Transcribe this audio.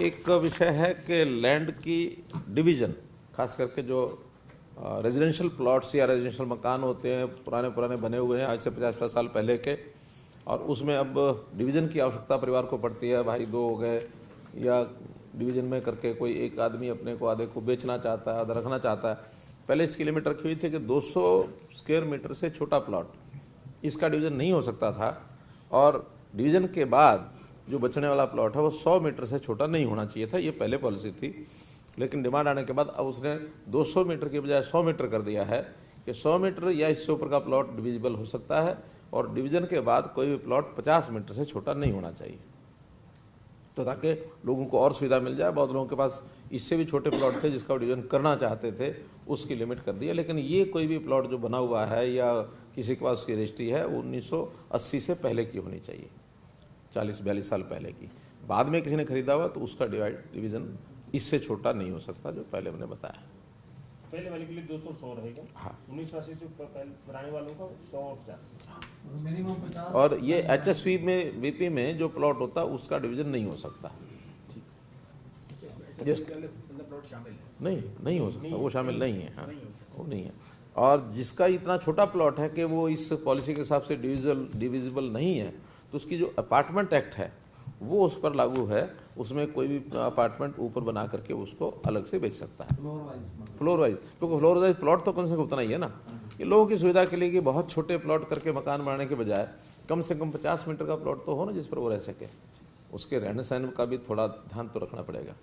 एक विषय है कि लैंड की डिवीज़न, खास करके जो रेजिडेंशियल प्लॉट्स या रेजिडेंशियल मकान होते हैं, पुराने बने हुए हैं आज से 50-50 साल पहले के, और उसमें अब डिवीज़न की आवश्यकता परिवार को पड़ती है। भाई दो हो गए या डिवीज़न में करके कोई एक आदमी अपने को आधे को बेचना चाहता है, आधा रखना चाहता है। पहले इसकी लिमिट रखी हुई थी कि 200 स्क्वायर मीटर से छोटा प्लॉट इसका डिवीज़न नहीं हो सकता था, और डिवीज़न के बाद जो बचने वाला प्लॉट है वो 100 मीटर से छोटा नहीं होना चाहिए था। ये पहले पॉलिसी थी, लेकिन डिमांड आने के बाद अब उसने 200 मीटर की बजाय 100 मीटर कर दिया है कि 100 मीटर या इससे ऊपर का प्लॉट डिविजिबल हो सकता है, और डिवीज़न के बाद कोई भी प्लॉट 50 मीटर से छोटा नहीं होना चाहिए, तो ताकि लोगों को और सुविधा मिल जाए। बहुत लोगों के पास इससे भी छोटे प्लॉट थे जिसका डिवीज़न करना चाहते थे, उसकी लिमिट कर दी है। लेकिन ये कोई भी प्लॉट जो बना हुआ है या किसी के पास उसकी रजिस्ट्री है वो 1980 से पहले की होनी चाहिए, 40-42 साल पहले की। बाद में किसी ने खरीदा हुआ तो उसका डिवीज़न इससे छोटा नहीं हो सकता, जो पहले हमने बताया। पहले वाले के लिए 200 रहेगा। हाँ, 1980 से पुराने वालों को 100 और 50 मिनिमम 50। और ये HSV में बीपी में जो प्लॉट होता है उसका डिवीज़न नहीं हो सकता। नहीं हो सकता, वो शामिल नहीं है। हाँ, वो नहीं है। और जिसका इतना छोटा प्लॉट है कि वो इस पॉलिसी के हिसाब से डिविजिबल नहीं है, तो उसकी जो अपार्टमेंट एक्ट है वो उस पर लागू है। उसमें कोई भी अपार्टमेंट ऊपर बना करके उसको अलग से बेच सकता है, फ्लोर वाइज। क्योंकि फ्लोर वाइज प्लॉट तो कम से कम उतना ही है ना, कि लोगों की सुविधा के लिए कि बहुत छोटे प्लॉट करके मकान बनाने के बजाय कम से कम 50 मीटर का प्लॉट तो हो ना जिस पर वो रह सके। उसके रहने सहने का भी थोड़ा ध्यान तो रखना पड़ेगा।